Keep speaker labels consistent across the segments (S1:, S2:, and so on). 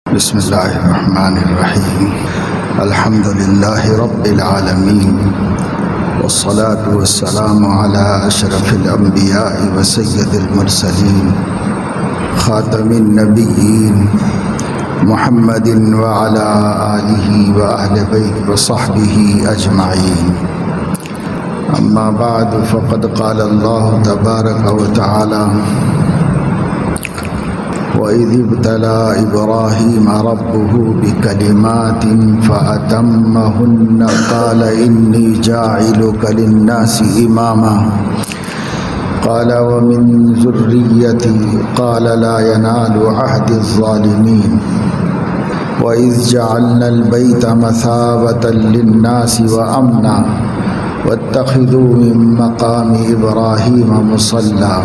S1: بسم اللہ الرحمن الرحیم الحمد للہ رب العالمین والصلاة والسلام علی اشرف الانبیاء وسید المرسلین خاتم النبیین محمد وعلی آلہ وأہل بیت وصحبہ اجمعین اما بعد فقد قال اللہ تبارک وتعالی وَإِذِ ابْتَلَىٰ إِبْرَاهِيمَ رَبُّهُ بِكَلِمَاتٍ فَأَتَمَّهُنَّ قَالَ إِنِّي جَاعِلُكَ لِلنَّاسِ إِمَامًا قَالَ وَمِن ذُرِّيَّتِي قَالَ لَا يَنَالُ عَهْدِي الظَّالِمِينَ وَإِذْ جَعَلْنَا الْبَيْتَ مَثَابَةً لِلنَّاسِ وَأَمْنًا وَاتَّخِذُوا مِن مَّقَامِ إِبْرَاهِيمَ مُصَلًّى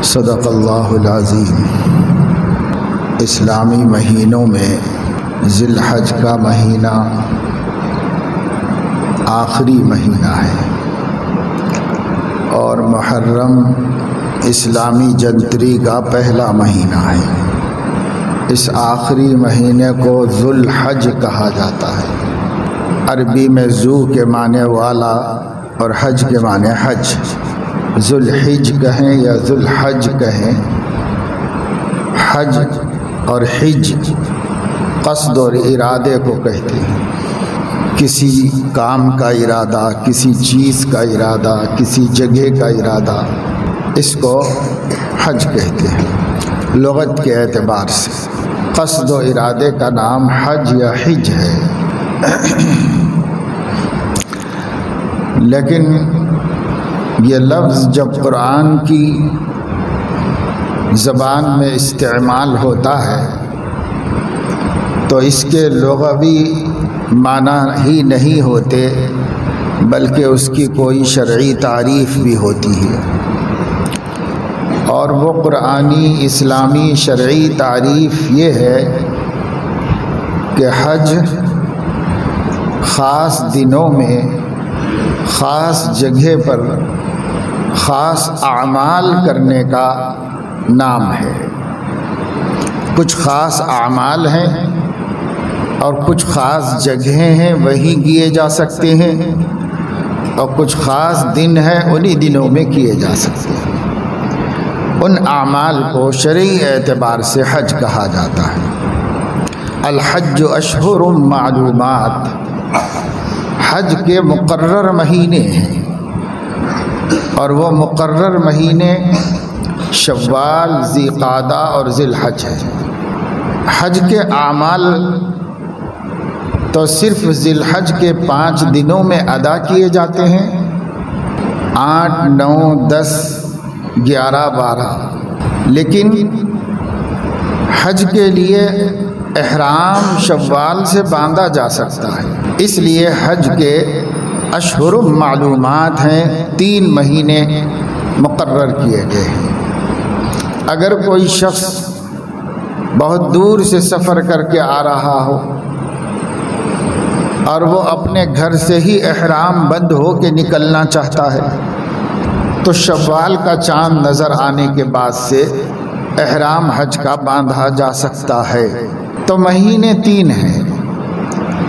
S1: صدق اللہ العظیم۔ اسلامی مہینوں میں ذی الحج کا مہینہ آخری مہینہ ہے اور محرم اسلامی جنتری کا پہلا مہینہ ہے۔ اس آخری مہینے کو ذو الحج کہا جاتا ہے۔ عربی میں ذو کے معنی والا اور حج کے معنی حج، ذو الحج کہیں یا ذو الحج کہیں۔ حج اور حج قصد اور ارادے کو کہتے ہیں، کسی کام کا ارادہ، کسی چیز کا ارادہ، کسی جگہ کا ارادہ، اس کو حج کہتے ہیں۔ لغت کے اعتبار سے قصد و ارادے کا نام حج یا حج ہے، لیکن یہ لفظ جب قرآن کی زبان میں استعمال ہوتا ہے تو اس کے لغوی معنی ہی نہیں ہوتے، بلکہ اس کی کوئی شرعی تعریف بھی ہوتی ہے، اور وہ قرآنی اسلامی شرعی تعریف یہ ہے کہ حج خاص دنوں میں خاص جگہ پر خاص اعمال کرنے کا نام ہے۔ کچھ خاص اعمال ہیں اور کچھ خاص جگہیں ہیں، وہی کیے جا سکتے ہیں، اور کچھ خاص دن ہیں، انہی دنوں میں کیے جا سکتے ہیں۔ ان اعمال کو شرعی اعتبار سے حج کہا جاتا ہے۔ الحج اشہر معلومات، حج کے مقرر مہینے ہیں، اور وہ مقرر مہینے شوال، ذی قعدہ اور ذی الحج ہے۔ حج کے اعمال تو صرف ذی الحج کے 5 دنوں میں ادا کیے جاتے ہیں، 8، 9، 10، 11، 12، لیکن حج کے لیے احرام شوال سے باندھا جا سکتا ہے۔ اس لیے حج کے اشہر معلومات ہیں، 3 مہینے مقرر کیے گئے ہیں۔ اگر کوئی شخص بہت دور سے سفر کر کے آ رہا ہو اور وہ اپنے گھر سے ہی احرام بند ہو کے نکلنا چاہتا ہے تو شوال کا چاند نظر آنے کے بعد سے احرام حج کا باندھا جا سکتا ہے۔ تو مہینے 3 ہیں،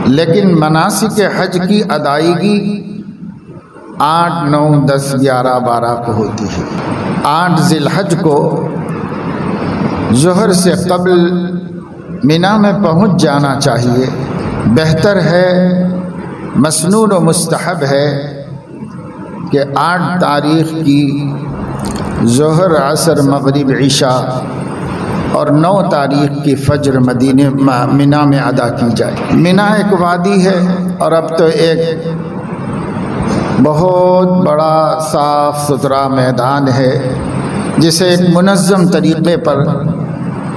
S1: لیکن مناسک حج کی ادائیگی 8، 9، 10، 11، 12 کو ہوتی ہے۔ 8 ذی الحج کو ظہر سے قبل منا میں پہنچ جانا چاہیے۔ بہتر ہے، مسنون و مستحب ہے کہ 8 تاریخ کی ظہر، عصر، مغرب، عشاء اور 9 تاریخ کی فجر منا میں ادا کی جائے۔ منا ایک وادی ہے، اور اب تو ایک بہت بڑا صاف ستھرا میدان ہے جسے ایک منظم طریقے پر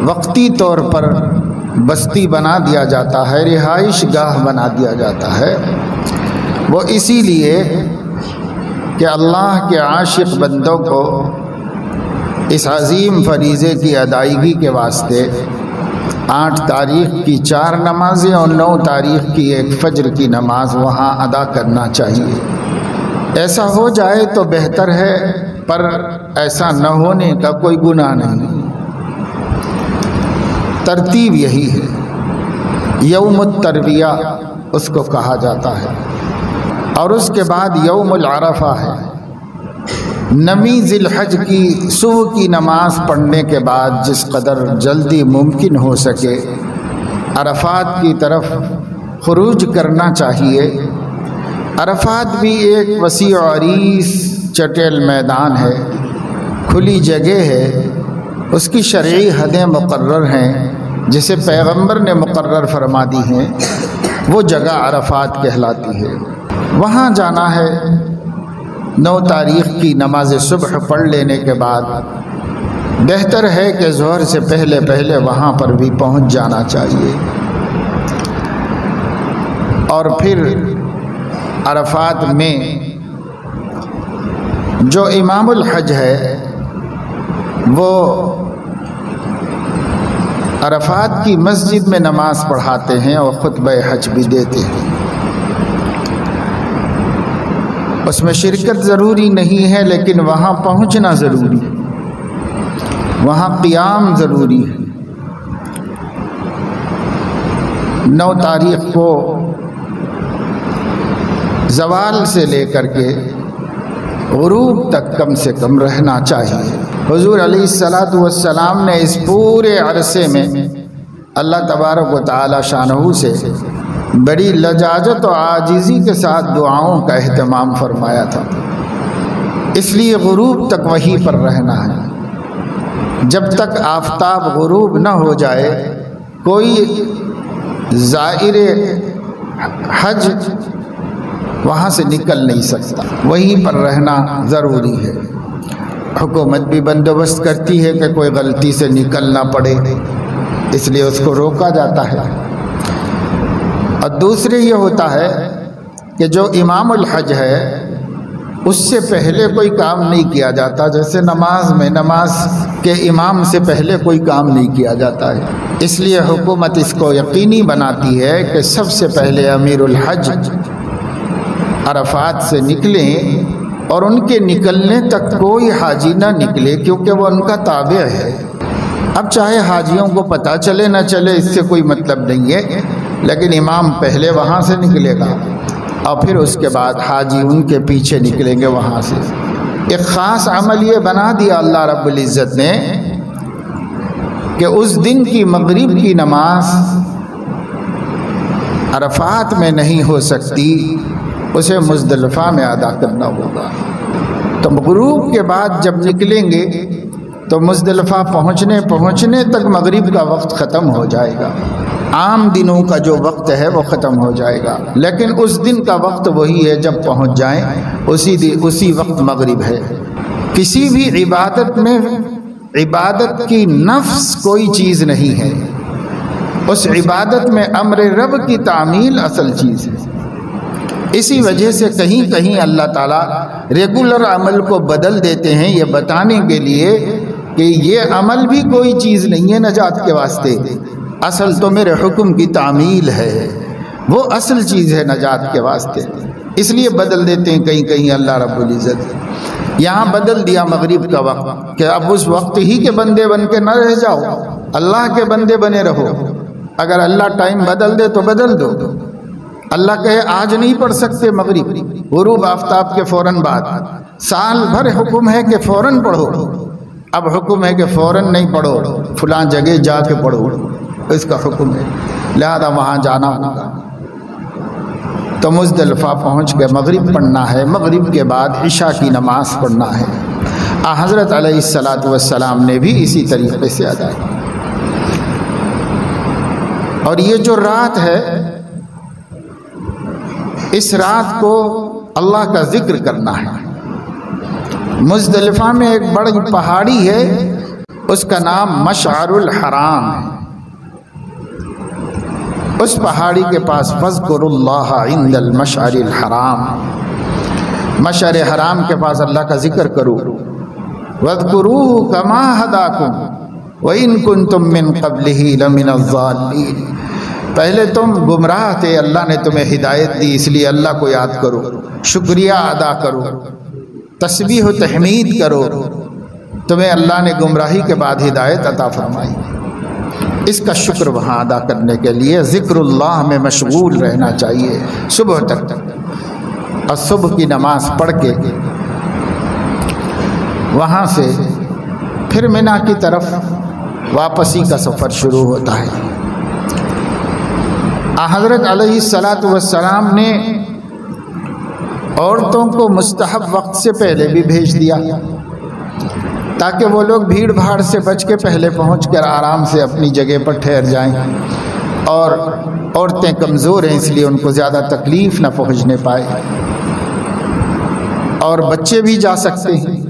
S1: وقتی طور پر بستی بنا دیا جاتا ہے، رہائش گاہ بنا دیا جاتا ہے۔ وہ اسی لیے کہ اللہ کے عاشق بندوں کو اس عظیم فریضے کی ادائیگی کے واسطے 8 تاریخ کی 4 نمازیں اور 9 تاریخ کی ایک فجر کی نماز وہاں ادا کرنا چاہیے۔ ایسا ہو جائے تو بہتر ہے، پر ایسا نہ ہونے کا کوئی گناہ نہیں۔ ترتیب یہی ہے۔ یوم الترویہ اس کو کہا جاتا ہے، اور اس کے بعد یوم العرفہ ہے۔ نویں ذی الحج کی صبح کی نماز پڑھنے کے بعد جس قدر جلدی ممکن ہو سکے عرفات کی طرف خروج کرنا چاہیے۔ عرفات بھی ایک وسیع و عریض چٹیل میدان ہے، کھلی جگہ ہے، اس کی شرعی حدیں مقرر ہیں جسے پیغمبر نے مقرر فرما دی ہیں، وہ جگہ عرفات کہلاتی ہے۔ وہاں جانا ہے، 9 تاریخ کی نماز صبح پڑھ لینے کے بعد بہتر ہے کہ ظہر سے پہلے پہلے وہاں پر بھی پہنچ جانا چاہیے، اور پھر عرفات میں جو امام الحج ہے وہ عرفات کی مسجد میں نماز پڑھاتے ہیں اور خطبہ حج بھی دیتے ہیں۔ اس میں شرکت ضروری نہیں ہے، لیکن وہاں پہنچنا ضروری ہے، وہاں قیام ضروری ہے۔ 9 تاریخ کو زوال سے لے کر کے غروب تک کم سے کم رہنا چاہیے۔ حضور علیہ السلام نے اس پورے عرصے میں اللہ تبارک و تعالی شانہ سے بڑی لجاجت و عاجزی کے ساتھ دعاؤں کا اہتمام فرمایا تھا، اس لیے غروب تک وہیں پر رہنا ہے۔ جب تک آفتاب غروب نہ ہو جائے کوئی زائر حج وہاں سے نکل نہیں سکتا، وہیں پر رہنا ضروری ہے۔ حکومت بھی بندوبست کرتی ہے کہ کوئی غلطی سے نکل نہ پڑے، اس لیے اس کو روکا جاتا ہے۔ اور دوسرے یہ ہوتا ہے کہ جو امام الحج ہے اس سے پہلے کوئی کام نہیں کیا جاتا، جیسے نماز میں نماز کے امام سے پہلے کوئی کام نہیں کیا جاتا ہے، اس لیے حکومت اس کو یقینی بناتی ہے کہ سب سے پہلے امیر الحج عرفات سے نکلیں، اور ان کے نکلنے تک کوئی حاجی نہ نکلے، کیونکہ وہ ان کا تابع ہے۔ اب چاہے حاجیوں کو پتہ چلے نہ چلے اس سے کوئی مطلب نہیں ہے، لیکن امام پہلے وہاں سے نکلے گا اور پھر اس کے بعد حاجی ان کے پیچھے نکلیں گے وہاں سے۔ ایک خاص عمل یہ بنا دیا اللہ رب العزت نے کہ اس دن کی مغرب کی نماز عرفات میں نہیں ہو سکتی، اسے مزدلفہ میں ادا کرنا ہوگا۔ تو غروب کے بعد جب نکلیں گے تو مزدلفہ پہنچنے تک مغرب کا وقت ختم ہو جائے گا، عام دنوں کا جو وقت ہے وہ ختم ہو جائے گا، لیکن اس دن کا وقت وہی ہے، جب پہنچ جائیں اسی وقت مغرب ہے۔ کسی بھی عبادت میں عبادت کی نفس کوئی چیز نہیں ہے، اس عبادت میں امر رب کی تعمیل اصل چیز ہے۔ اسی وجہ سے کہیں کہیں اللہ تعالیٰ ریگولر عمل کو بدل دیتے ہیں، یہ بتانے کے لیے کہ یہ عمل بھی کوئی چیز نہیں ہے نجات کے واسطے، اصل تو میرے حکم کی تعمیل ہے، وہ اصل چیز ہے نجات کے واسطے، اس لیے بدل دیتے ہیں کہیں کہیں اللہ رب العزت۔ یہاں بدل دیا مغرب کا وقت کہ اب اس وقت ہی کے بندے بن کے نہ رہ جاؤ، اللہ کے بندے بنے رہو۔ اگر اللہ ٹائم بدل دے تو بدل دو، اللہ کہے آج نہیں پڑھ سکتے مغرب، غروب آفتاب کے فوراً بعد، سال بھر حکم ہے کہ فوراً پڑھو، اب حکم ہے کہ فوراً نہیں پڑھو، فلاں جگہ جا کے پڑھو، اس کا حکم ہے، لہذا وہاں جانا ہوگا۔ تو مزدلفہ پہنچ کے مغرب پڑھنا ہے، مغرب کے بعد عشاء کی نماز پڑھنا ہے۔ حضرت علیہ السلام نے بھی اسی طریقے سے ادا کی۔ اور یہ جو رات ہے، اس رات کو اللہ کا ذکر کرنا ہے۔ مزدلفہ میں ایک بڑی پہاڑی ہے، اس کا نام مشعر الحرام ہے۔ اس پہاڑی کے پاس فَاذْكُرُوا اللَّهَ عِنْدَ الْمَشْعَرِ الْحَرَامِ، مشعر حرام کے پاس اللہ کا ذکر کرو۔ وَاذْكُرُوهُ كَمَا هَدَاكُمْ وَإِن كُنتُم مِّن قَبْلِهِ لَمِنَ الضَّالِّينَ، پہلے تم گمراہ تھے، اللہ نے تمہیں ہدایت دی، اس لیے اللہ کو یاد کرو، شکریہ ادا کرو، تسبیح و تحمید کرو، تمہیں اللہ نے گمراہی کے بعد ہدایت عطا فرمائی۔ اس کا شکر وہاں ادا کرنے کے لیے ذکر اللہ میں مشغول رہنا چاہیے صبح تک، اور صبح کی نماز پڑھ کے وہاں سے پھر منا کی طرف واپسی کا سفر شروع ہوتا ہے۔ حضرت علیہ الصلاۃ والسلام نے عورتوں کو مستحب وقت سے پہلے بھی بھیج دیا تاکہ وہ لوگ بھیڑ بھاڑ سے بچ کے پہلے پہنچ کر آرام سے اپنی جگہ پر ٹھہر جائیں، اور عورتیں کمزور ہیں اس لیے ان کو زیادہ تکلیف نہ پہنچنے پائے، اور بچے بھی جا سکتے ہیں۔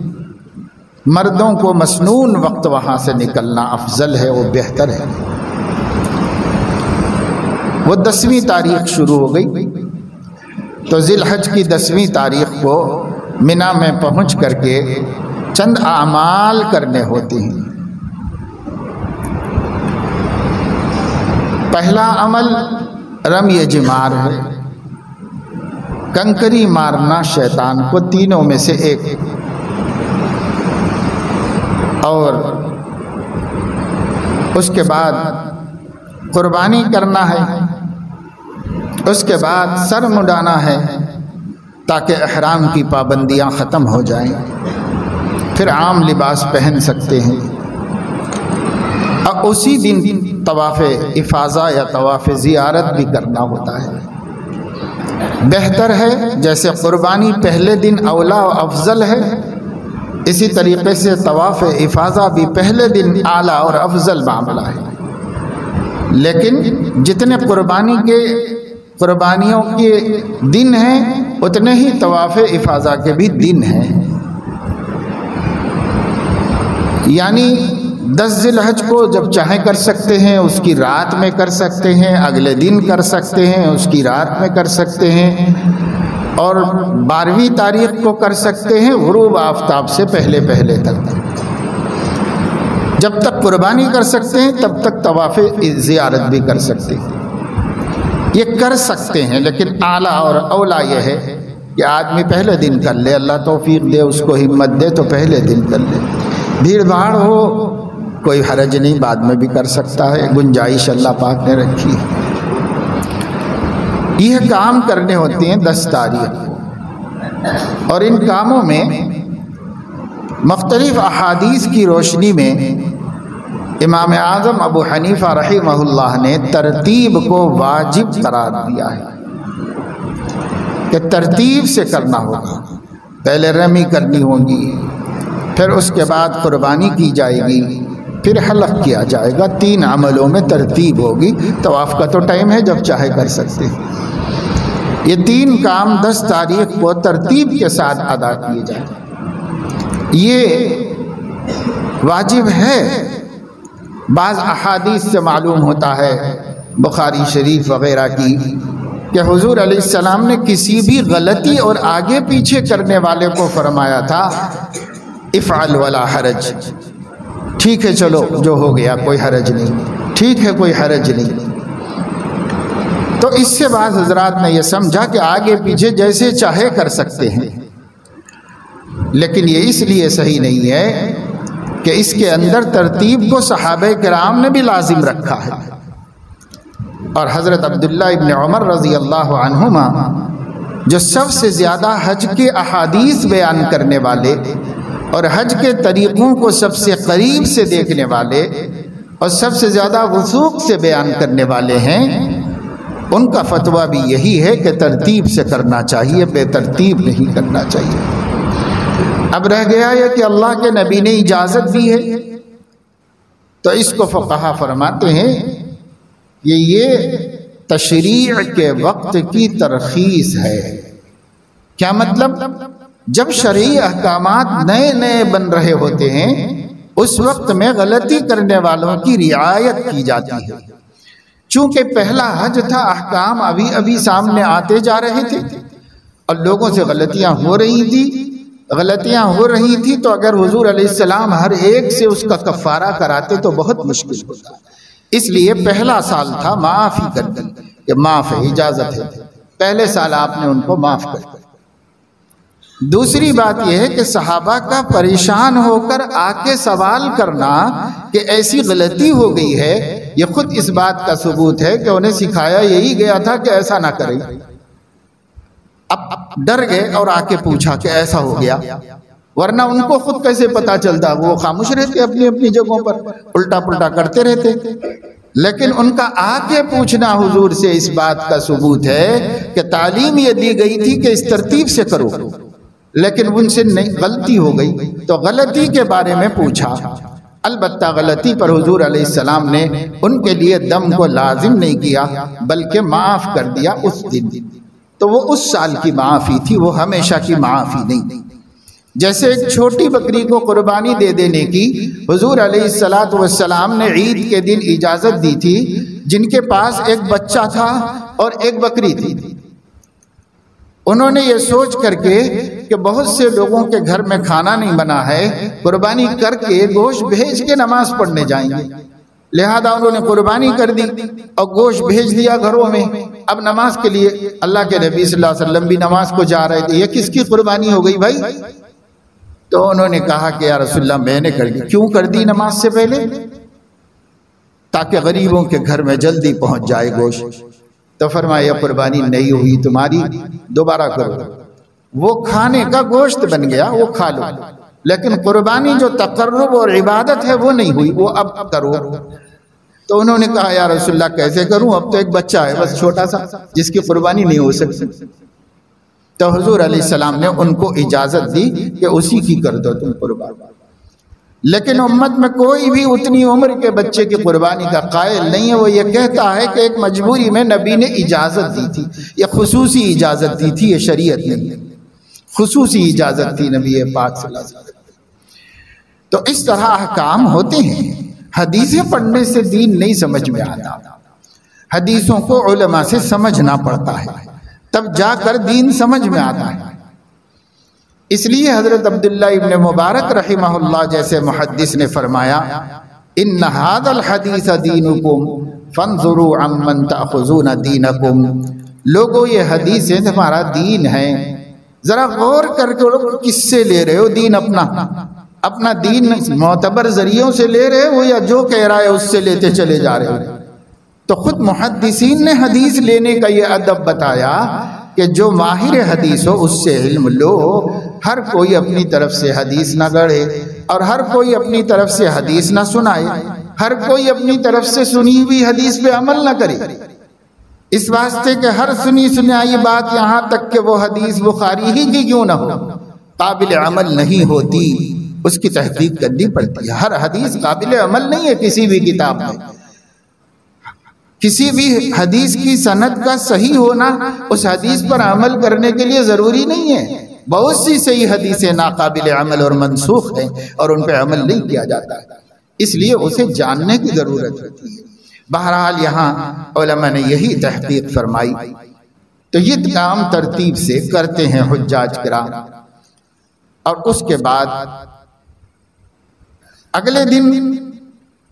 S1: مردوں کو مسنون وقت وہاں سے نکلنا افضل ہے، وہ بہتر ہے۔ وہ 10ویں تاریخ شروع ہو گئی تو ذی الحج کی 10ویں تاریخ کو منا میں پہنچ کر کے چند اعمال کرنے ہوتے ہیں۔ پہلا عمل رمی جمار ہے، کنکری مارنا شیطان کو، تینوں میں سے ایک، اور اس کے بعد قربانی کرنا ہے، اس کے بعد سر مڈانا ہے تاکہ احرام کی پابندیاں ختم ہو جائیں، پھر عام لباس پہن سکتے ہیں، اور اسی دن طواف افاضہ یا طواف زیارت بھی کرنا ہوتا ہے۔ بہتر ہے جیسے قربانی پہلے دن اولا و افضل ہے، اسی طریقے سے طواف افاضہ بھی پہلے دن اعلیٰ اور افضل معاملہ ہے، لیکن جتنے قربانیوں کے دن ہیں اتنے ہی طواف افاضہ کے بھی دن ہیں، یعنی 10 ذی الحج کو جب چاہیں کر سکتے ہیں، اس کی رات میں کر سکتے ہیں، اگلے دن کر سکتے ہیں، اس کی رات میں کر سکتے ہیں، اور 12ویں تاریخ کو کر سکتے ہیں غروب آفتاب سے پہلے تک۔ جب تک قربانی کر سکتے ہیں تب تک طواف زیارت بھی کر سکتے ہیں، یہ کر سکتے ہیں، لیکن اعلیٰ اور اولا یہ ہے کہ آدمی پہلے دن کر لے، اللہ توفیق دے، اس کو ہمت دے تو پہلے دن کر لے۔ بھیڑ بھاڑ ہو کوئی حرج نہیں، بعد میں بھی کر سکتا ہے، گنجائش اللہ پاک نے رکھی ہے۔ یہ کام کرنے ہوتے ہیں 10 تاریخ کو، اور ان کاموں میں مختلف احادیث کی روشنی میں امام اعظم ابو حنیفہ رحمہ اللہ نے ترتیب کو واجب قرار دیا ہے کہ ترتیب سے کرنا ہوگا، پہلے رمی کرنی ہوگی، پھر اس کے بعد قربانی کی جائے گی، پھر حلق کیا جائے گا، 3 عملوں میں ترتیب ہوگی۔ طواف کا تو ٹائم ہے جب چاہے کر سکتے ہیں، یہ 3 کام 10 تاریخ کو ترتیب کے ساتھ ادا کیے جائیں، یہ واجب ہے۔ بعض احادیث سے معلوم ہوتا ہے بخاری شریف وغیرہ کی کہ حضور علیہ السلام نے کسی بھی غلطی اور آگے پیچھے کرنے والے کو فرمایا تھا افعل ولا حرج، ٹھیک ہے چلو جو ہو گیا کوئی حرج نہیں، ٹھیک ہے کوئی حرج نہیں۔ تو اس سے بعض حضرات نے یہ سمجھا کہ آگے پیچھے جیسے چاہے کر سکتے ہیں، لیکن یہ اس لیے صحیح نہیں ہے کہ اس کے اندر ترتیب کو صحابہ کرام نے بھی لازم رکھا ہے، اور حضرت عبداللہ ابن عمر رضی اللہ عنہما جو سب سے زیادہ حج کے احادیث بیان کرنے والے اور حج کے طریقوں کو سب سے قریب سے دیکھنے والے اور سب سے زیادہ وثوق سے بیان کرنے والے ہیں، ان کا فتویٰ بھی یہی ہے کہ ترتیب سے کرنا چاہیے، بے ترتیب نہیں کرنا چاہیے۔ اب رہ گیا یہ کہ اللہ کے نبی نے اجازت دی ہے، تو اس کو فقہا فرماتے ہیں کہ یہ تشریع کے وقت کی ترخیص ہے۔ کیا مطلب؟ جب شرعی احکامات نئے نئے بن رہے ہوتے ہیں اس وقت میں غلطی کرنے والوں کی رعایت کی جاتی ہے، چونکہ پہلا حج تھا، احکام ابھی سامنے آتے جا رہے تھے اور لوگوں سے غلطیاں ہو رہی تھی تو اگر حضور علیہ السلام ہر ایک سے اس کا کفارہ کراتے تو بہت مشکل ہوتا، اس لیے پہلا سال تھا معاف ہی کر دی کہ معاف ہے، اجازت ہے، پہلے سال آپ نے ان کو معاف کر دیا۔ دوسری بات یہ ہے کہ صحابہ کا پریشان ہو کر آ کے سوال کرنا کہ ایسی غلطی ہو گئی ہے یہ خود اس بات کا ثبوت ہے کہ انہیں سکھایا یہی گیا تھا کہ ایسا نہ کریں. اب ڈر گئے اور آ کے پوچھا کہ ایسا ہو گیا، ورنہ ان کو خود کیسے پتا چلتا، وہ خاموش رہتے اپنی اپنی جگہوں پر، الٹا پلٹا کرتے رہتے. لیکن ان کا آ کے پوچھنا حضور سے اس بات کا ثبوت ہے کہ تعلیم یہ دی گئی تھی کہ اس ترتیب سے کرو، لیکن ان سے غلطی ہو گئی تو غلطی کے بارے میں پوچھا. البتہ غلطی پر حضور علیہ السلام نے ان کے لیے دم کو لازم نہیں کیا بلکہ معاف کر دیا اس دن. تو وہ اس سال کی معافی تھی، وہ ہمیشہ کی معافی نہیں. جیسے ایک چھوٹی بکری کو قربانی دے دینے کی حضور علیہ السلام نے عید کے دن اجازت دی تھی جن کے پاس ایک بچہ تھا اور ایک بکری تھی. انہوں نے یہ سوچ کر کے کہ بہت سے لوگوں کے گھر میں کھانا نہیں بنا ہے، قربانی کر کے گوشت بھیج کے نماز پڑھنے جائیں گے، لہذا انہوں نے قربانی کر دی اور گوشت بھیج دیا گھروں میں. اب نماز کے لیے اللہ کے نبی صلی اللہ علیہ وسلم بھی نماز کو جا رہے تھے، یہ کس کی قربانی ہو گئی بھائی؟ تو انہوں نے کہا کہ یا رسول اللہ میں نے کر دی. کیوں کر دی نماز سے پہلے؟ تاکہ غریبوں کے گھر میں جلدی پہنچ جائے گوشت. تو فرمایا قربانی نہیں ہوئی تمہاری، دوبارہ کرو. وہ کھانے کا گوشت بن گیا، وہ کھا لو، لیکن قربانی جو تقرب اور عبادت ہے وہ نہیں ہوئی، وہ اب کرو. تو انہوں نے کہا یا رسول اللہ کیسے کروں، اب تو ایک بچہ ہے بس چھوٹا سا جس کی قربانی نہیں ہو سکتی. تو حضور علیہ السلام نے ان کو اجازت دی کہ اسی کی کر دو تم قربان. لیکن امت میں کوئی بھی اتنی عمر کے بچے کی قربانی کا قائل نہیں ہے. وہ یہ کہتا ہے کہ ایک مجبوری میں نبی نے اجازت دی تھی، یہ خصوصی اجازت دی تھی، یہ شریعت نہیں، خصوصی اجازت تھی نبی پاک صلی اللہ علیہ وسلم. تو اس طرح احکام ہوتے ہیں. حدیثیں پڑھنے سے دین نہیں سمجھ میں آتا، حدیثوں کو علماء سے سمجھنا پڑتا ہے، تب جا کر دین سمجھ میں آتا ہے. اس لیے حضرت عبداللہ ابن مبارک رحمہ اللہ جیسے محدث نے فرمایا ان ھذا الحدیث دینکم فانظروا عمن تأخذون دینکم. لوگو یہ حدیثیں تمہارا دین ہے، ذرا غور کر کے لوگ کس سے لے رہے ہو دین؟ اپنا دین معتبر ذریعوں سے لے رہے ہو یا جو کہہ رہا ہے اس سے لیتے چلے جا رہے ہو؟ تو خود محدثین نے حدیث لینے کا یہ ادب بتایا کہ جو ماہر حدیث ہو اس سے علم لو. ہر کوئی اپنی طرف سے حدیث نہ گڑھے اور ہر کوئی اپنی طرف سے حدیث نہ سنائے، ہر کوئی اپنی طرف سے سنی ہوئی حدیث پہ عمل نہ کرے. اس واسطے کہ ہر سنی سنائی بات یہاں تک کہ وہ حدیث بخاری ہی کی کیوں نہ ہو قابل عمل نہیں ہوتی، اس کی تحقیق کرنی پڑتی ہے. ہر حدیث قابل عمل نہیں ہے کسی بھی کتاب میں. کسی بھی حدیث کی سند کا صحیح ہونا اس حدیث پر عمل کرنے کے لیے ضروری نہیں ہے. بہت سی صحیح حدیثیں ناقابل عمل اور منسوخ ہیں اور ان پہ عمل نہیں کیا جاتا ہے، اس لیے اسے جاننے کی ضرورت ہوتی ہے. بہرحال یہاں علماء نے یہی تحقیق فرمائی. تو یہ کام ترتیب سے کرتے ہیں حجاج کرام. اور اس کے بعد اگلے دن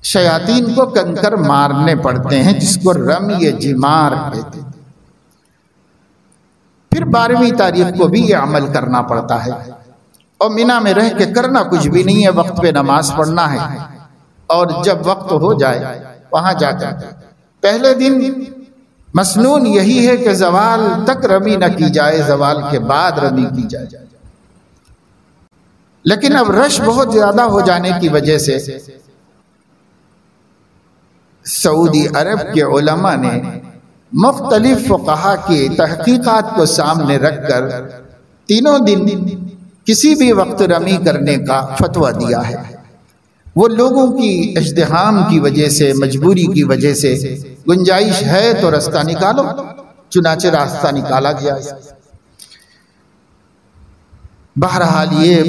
S1: شیاطین کو کنکر مارنے پڑتے ہیں جس کو رمی جمار کہتے ہیں. پھر 12ویں تاریخ کو بھی یہ عمل کرنا پڑتا ہے اور مینا میں رہ کے کرنا کچھ بھی نہیں ہے، وقت پہ نماز پڑھنا ہے اور جب وقت ہو جائے وہاں جا کر پہلے دن مسنون یہی ہے کہ زوال تک رمی نہ کی جائے، زوال کے بعد رمی کی جائے. لیکن اب رش بہت زیادہ ہو جانے کی وجہ سے سعودی عرب کے علماء نے مختلف فقہا کی تحقیقات کو سامنے رکھ کر تینوں دن کسی بھی وقت رمی کرنے کا فتویٰ دیا ہے. وہ لوگوں کی ازدحام کی وجہ سے، مجبوری کی وجہ سے گنجائش ہے تو راستہ نکالو، چنانچہ راستہ نکالا گیا. بہرحال یہ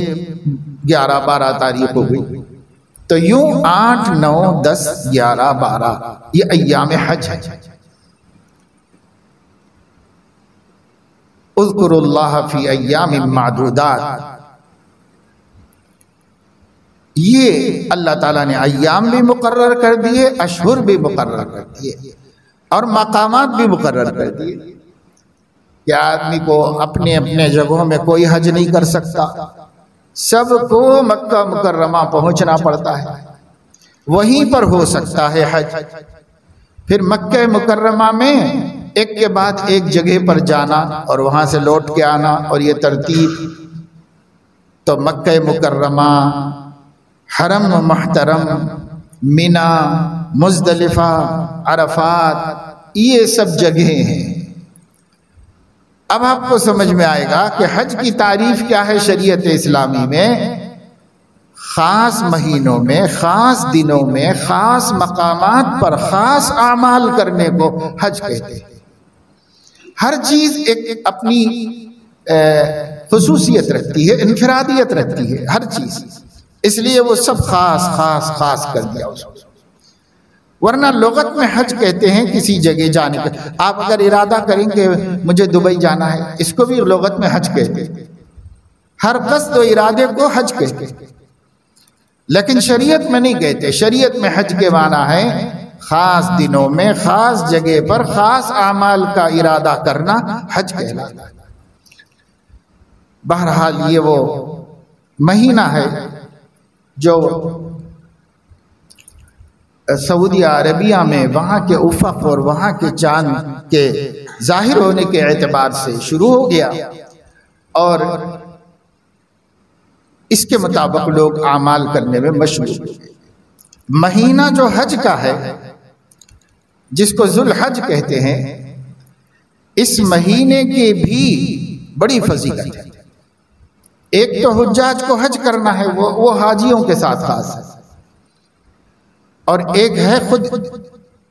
S1: 11-12 تاریخ ہو گئی. تو یوں 8, 9, 10, 11, 12 یہ ایام حج ہے. اذکروا اللہ فی ایام معدودات، یہ اللہ تعالیٰ نے ایام بھی مقرر کر دیے، اشہر بھی مقرر کر دیے اور مقامات بھی مقرر کر دیے کہ آدمی کو اپنے اپنے جگہوں میں کوئی حج نہیں کر سکتا، سب کو مکہ مکرمہ پہنچنا پڑتا ہے، وہیں پر ہو سکتا ہے حج. پھر مکہ مکرمہ میں ایک کے بعد ایک جگہ پر جانا اور وہاں سے لوٹ کے آنا، اور یہ ترتیب۔ تو مکہ مکرمہ، حرم و محترم، مینا، مزدلفہ، عرفات، یہ سب جگہیں ہیں۔ اب آپ کو سمجھ میں آئے گا کہ حج کی تعریف کیا ہے شریعت اسلامی میں۔ خاص مہینوں میں، خاص دنوں میں، خاص مقامات پر خاص اعمال کرنے کو حج کہتے ہیں۔ ہر چیز ایک اپنی خصوصیت رکھتی ہے، انفرادیت رکھتی ہے ہر چیز، اس لیے وہ سب خاص خاص خاص کر دیا اس کو۔ ورنہ لغت میں حج کہتے ہیں کسی جگہ جانے کا۔ آپ اگر ارادہ کریں کہ مجھے دبئی جانا ہے، اس کو بھی لغت میں حج کہتے ہیں۔ ہر قصد و ارادے کو حج کہتے ہیں، لیکن شریعت میں نہیں کہتے۔ شریعت میں حج کے معنی ہے خاص دنوں میں، خاص جگہ پر خاص اعمال کا ارادہ کرنا حج کہلاتا ہے۔ بہرحال یہ وہ مہینہ ہے جو سعودی عربیہ میں وہاں کے افق اور وہاں کے چاند کے ظاہر ہونے کے اعتبار سے شروع ہو گیا، اور اس کے مطابق لوگ اعمال کرنے میں مشغول ہو گئے۔ مہینہ جو حج کا ہے، جس کو ذو الحج کہتے ہیں، اس مہینے کی بھی بڑی فضیلت ہے۔ ایک تو حجاج کو حج کرنا ہے، وہ حاجیوں کے ساتھ خاص ہے، اور ایک ہے خود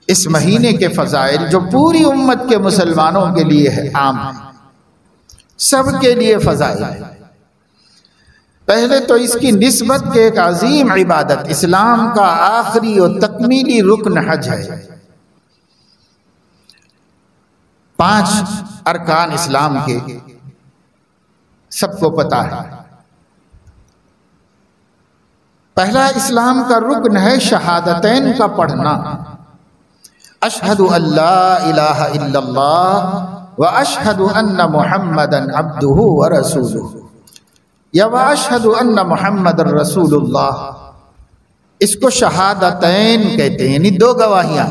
S1: اس مہینے کے فضائل جو پوری امت کے مسلمانوں کے لیے ہے، عام ہے، سب کے لیے فضائل ہے۔ پہلے تو اس کی نسبت کے ایک عظیم عبادت، اسلام کا آخری اور تکمیلی رکن حج ہے۔ 5 ارکان اسلام کے سب کو پتہ ہے۔ پہلا اسلام کا رکن ہے شہادتین کا پڑھنا، اشہد ان لا الہ الا اللہ و اشہد ان محمدًا عبدہ و رسولہ، یا و اشہد ان محمد رسول اللہ۔ اس کو شہادتین کہتے ہیں، یعنی 2 گواہیاں۔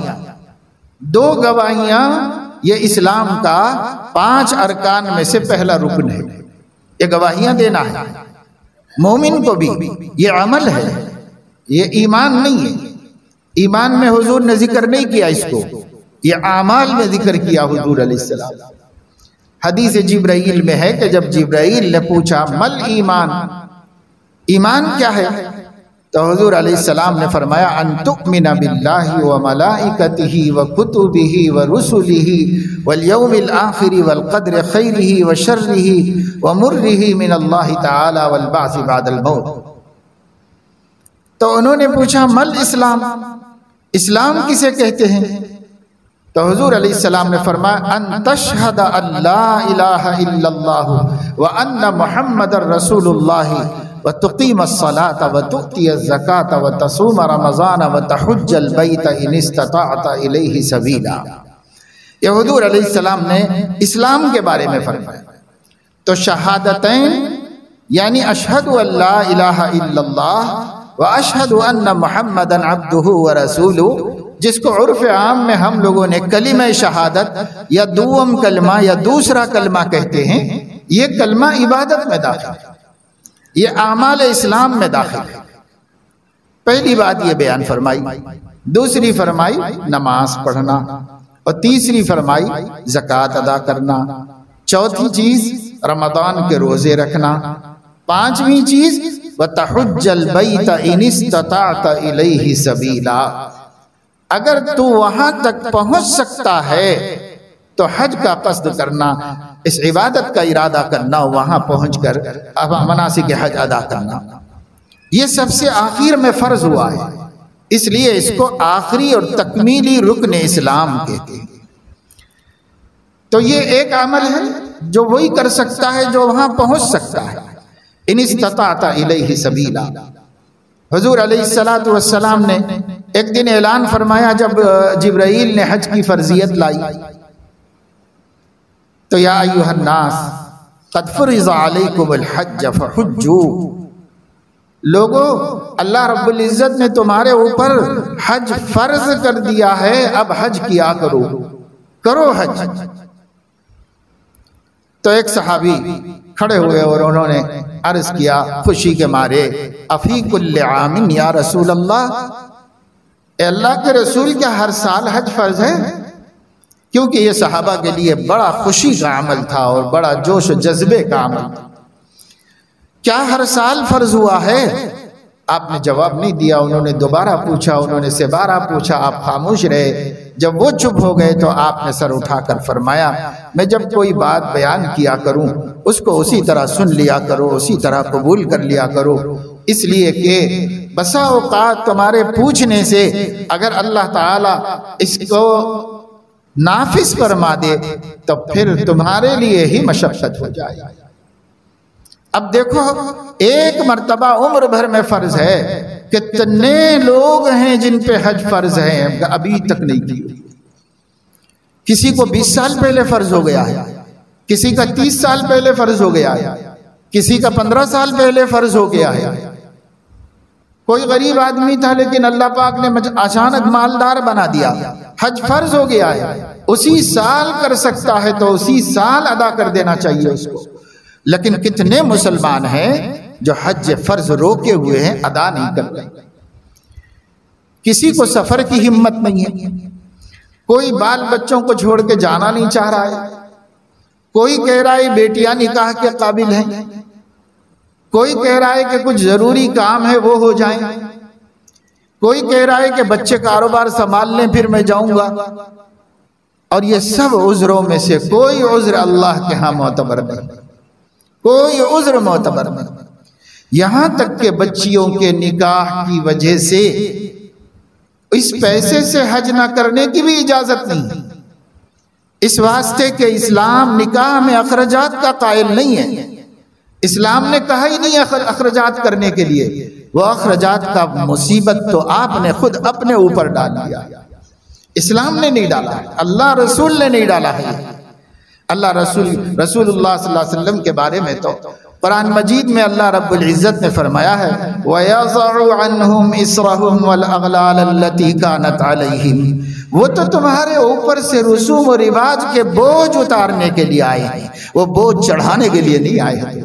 S1: 2 گواہیاں یہ اسلام کا 5 ارکان میں سے پہلا رکن ہے۔ یہ گواہیاں دینا ہے مومن کو بھی، یہ عمل ہے، یہ ایمان نہیں ہے۔ ایمان میں حضور نے ذکر نہیں کیا اس کو، یہ اعمال میں ذکر کیا حضور علیہ السلام۔ حدیث جبرائیل میں ہے کہ جب جبرائیل نے پوچھا مل ایمان، ایمان کیا ہے، تو حضور علیہ السلام نے فرمایا ان تؤمن باللہ وملائکتہ وکتبہ ورسلہ والیوم الآخر والقدر خیرہ وشرہ ومرہ من اللہ تعالی والبعث بعد الموت۔ تو انہوں نے پوچھا مل اسلام، اسلام کسے کہتے ہیں؟ تو حضور علیہ السلام نے فرمایا ان تشہد ان لا الہ الا اللہ وان محمد رسول اللہ وتقیم الصلاة وتؤتی الزکاة وتصوم رمضان وتحج البیت ان استطعت الیہ سبیلا۔ یہ حضور علیہ السلام نے اسلام کے بارے میں فرمایا۔ تو شہادتین یعنی اشہد ان لا الہ الا اللہ واشہد ان محمد عبدہ ورسولہ، جس کو عرف عام میں ہم لوگوں نے کلمہ شہادت یا دوم کلمہ یا دوسرا کلمہ کہتے ہیں، یہ کلمہ عبادت میں داخل ہے، یہ اعمال اسلام میں داخل ہے۔ پہلی بات یہ بیان فرمائی، دوسری فرمائی نماز پڑھنا، اور تیسری فرمائی زکوٰۃ ادا کرنا، چوتھی چیز رمضان کے روزے رکھنا، پانچویں چیز وَتَحُجَّ الْبَيْتَ إِنِ اسْتَطَعْتَ إِلَيْهِ سَبِيلًا۔ اگر تو وہاں تک پہنچ سکتا ہے تو حج کا قصد کرنا، اس عبادت کا ارادہ کرنا، وہاں پہنچ کر مناسک حج ادا کرنا۔ یہ سب سے آخر میں فرض ہوا ہے، اس لیے اس کو آخری اور تکمیلی رکن اسلام کہتے ہیں۔ تو یہ ایک عمل ہے جو وہی کر سکتا ہے جو وہاں پہنچ سکتا ہے، ان استطاعت الیہ سبیلا۔ حضور علیہ السلام نے ایک دن اعلان فرمایا جب جبرائیل نے حج کی فرضیت لائی، تو یا ایھا الناس قد فرض علیکم الحج فحجوا، لوگوں اللہ رب العزت نے تمہارے اوپر حج فرض کر دیا ہے، اب حج کیا کرو حج۔ تو ایک صحابی کھڑے ہوئے اور انہوں نے عرض کیا خوشی کے مارے، افی کل عام یا رسول اللہ، اے اللہ کے رسول کیا ہر سال حج فرض ہے؟ کیونکہ یہ صحابہ کے لیے بڑا خوشی کا عمل تھا اور بڑا جوش و جذبے کا عمل تھا۔ کیا ہر سال فرض ہوا ہے؟ آپ نے جواب نہیں دیا، انہوں نے دوبارہ پوچھا، انہوں نے سبارہ پوچھا، آپ خاموش رہے۔ جب وہ چپ ہو گئے تو آپ نے سر اٹھا کر فرمایا میں جب کوئی بات بیان کیا کروں اس کو اسی طرح سن لیا کرو، اسی طرح قبول کر لیا کرو، اس لیے کہ بسا اوقات تمہارے پوچھنے سے اگر اللہ تعالیٰ اس کو نافذ فرما دے تو پھر تمہارے لیے ہی مشقت ہو جائے۔ اب دیکھو ایک مرتبہ عمر بھر میں فرض ہے، کتنے لوگ ہیں جن پہ حج فرض ہے ابھی تک نہیں کی۔ کسی کو 20 سال پہلے فرض ہو گیا ہے، کسی کا 30 سال پہلے فرض ہو گیا ہے، کسی کا 15 سال پہلے فرض ہو گیا ہے۔ کوئی غریب آدمی تھا لیکن اللہ پاک نے اچانک مالدار بنا دیا، حج فرض ہو گیا ہے، اسی سال کر سکتا ہے تو اسی سال ادا کر دینا چاہیے اس کو۔ لیکن کتنے مسلمان ہیں جو حج فرض روکے ہوئے ہیں، ادا نہیں کر رہے۔ کسی کو سفر کی ہمت نہیں ہے، کوئی بال بچوں کو چھوڑ کے جانا نہیں چاہ رہا ہے، کوئی کہہ رہا ہے بیٹیاں نکاح کے قابل ہیں، کوئی کہہ رہا ہے کہ کچھ ضروری کام ہے وہ ہو جائیں، کوئی کہہ رہا ہے کہ بچے کاروبار سنبھال لیں پھر میں جاؤں گا۔ اور یہ سب عذروں میں سے کوئی عذر اللہ کے ہاں معتبر نہیں، کوئی عذر معتبر نہیں۔ یہاں تک کہ بچیوں کے نکاح کی وجہ سے اس پیسے سے حج نہ کرنے کی بھی اجازت نہیں، اس واسطے کہ اسلام نکاح میں اخراجات کا قائل نہیں ہے۔ اسلام نے کہا ہی نہیں اخراجات کرنے کے لیے، وہ اخراجات کا مصیبت تو آپ نے خود اپنے اوپر ڈال دیا، اسلام نے نہیں ڈالا ہے، اللہ رسول نے نہیں ڈالا ہے۔ اللہ رسول اللہ صلی اللہ علیہ وسلم کے بارے میں تو قرآن مجید میں اللہ رب العزت نے فرمایا ہے وَيَضَعُ عَنْهُمْ إِصْرَهُمْ وَالْأَغْلَالَ الَّتِي كَانَتْ عَلَيْهِمْ، وہ تو تمہارے اوپر سے رسوم و رواج کے بوجھ اتارنے کے لیے آئے ہیں، وہ بوجھ چڑھانے کے لیے نہیں آئے ہیں۔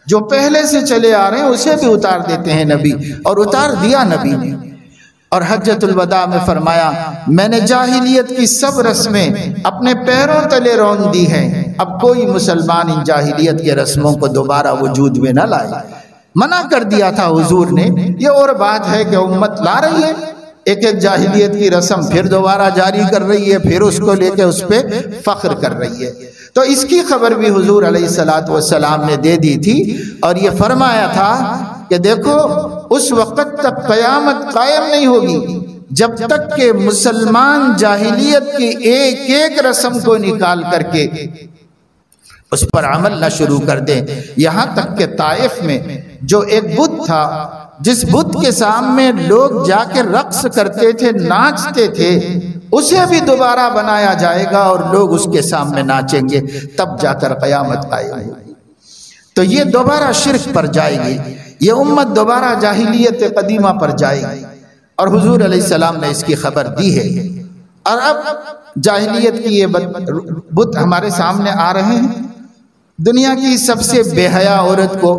S1: جو پہلے سے چلے آ رہے ہیں اسے بھی اتار دیتے ہیں نبی، اور اتار دیا نبی نے۔ اور حجۃ الوداع میں فرمایا میں نے جاہلیت کی سب رسمیں اپنے پیروں تلے رون دی ہیں، اب کوئی مسلمان ان جاہلیت کے رسموں کو دوبارہ وجود میں نہ لائے۔ منع کر دیا تھا حضور نے، یہ اور بات ہے کہ امت لا رہی ہے ایک ایک جاہلیت کی رسم پھر دوبارہ جاری کر رہی ہے، پھر اس کو لے کے اس پہ فخر کر رہی ہے۔ تو اس کی خبر بھی حضور علیہ السلام نے دے دی تھی، اور یہ فرمایا تھا کہ دیکھو اس وقت تک قیامت قائم نہیں ہوگی جب تک کہ مسلمان جاہلیت کی ایک ایک رسم کو نکال کر کے اس پر عمل نہ شروع کر دیں۔ یہاں تک کہ طائف میں جو ایک بت تھا، جس بت کے سامنے لوگ جا کے رقص کرتے تھے، ناچتے تھے، اسے بھی دوبارہ بنایا جائے گا اور لوگ اس کے سامنے ناچیں گے، تب جا کر قیامت قائم ہوگی۔ تو یہ دوبارہ شرک پر جائے گی، یہ امت دوبارہ جاہلیت قدیمہ پر جائے گی، اور حضور علیہ السلام نے اس کی خبر دی ہے۔ اور اب جاہلیت کی یہ بت ہمارے سامنے آ رہے ہیں۔ دنیا کی سب سے بے حیا عورت کو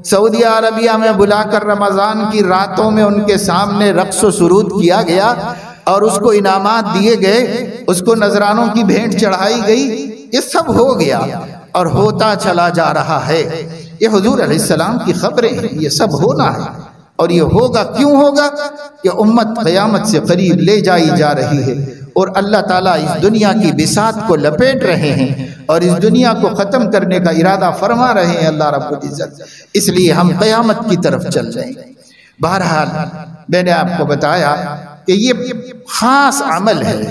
S1: سعودی عربیہ میں بلا کر رمضان کی راتوں میں ان کے سامنے رقص و سرود کیا گیا، اور اس کو انعامات دیے گئے، اس کو نذرانوں کی بھیٹ چڑھائی گئی، یہ سب ہو گیا اور ہوتا چلا جا رہا ہے۔ یہ حضور علیہ السلام کی خبریں ہیں، یہ سب ہونا ہے، اور یہ ہوگا کیوں ہوگا کہ امت قیامت سے قریب لے جائی جا رہی ہے، اور اللہ تعالیٰ اس دنیا کی بساط کو لپیٹ رہے ہیں اور اس دنیا کو ختم کرنے کا ارادہ فرما رہے ہیں اللہ رب العزت، اس لیے ہم قیامت کی طرف چل رہے ہیں۔ بہرحال میں نے آپ کو بتایا کہ یہ خاص عمل ہے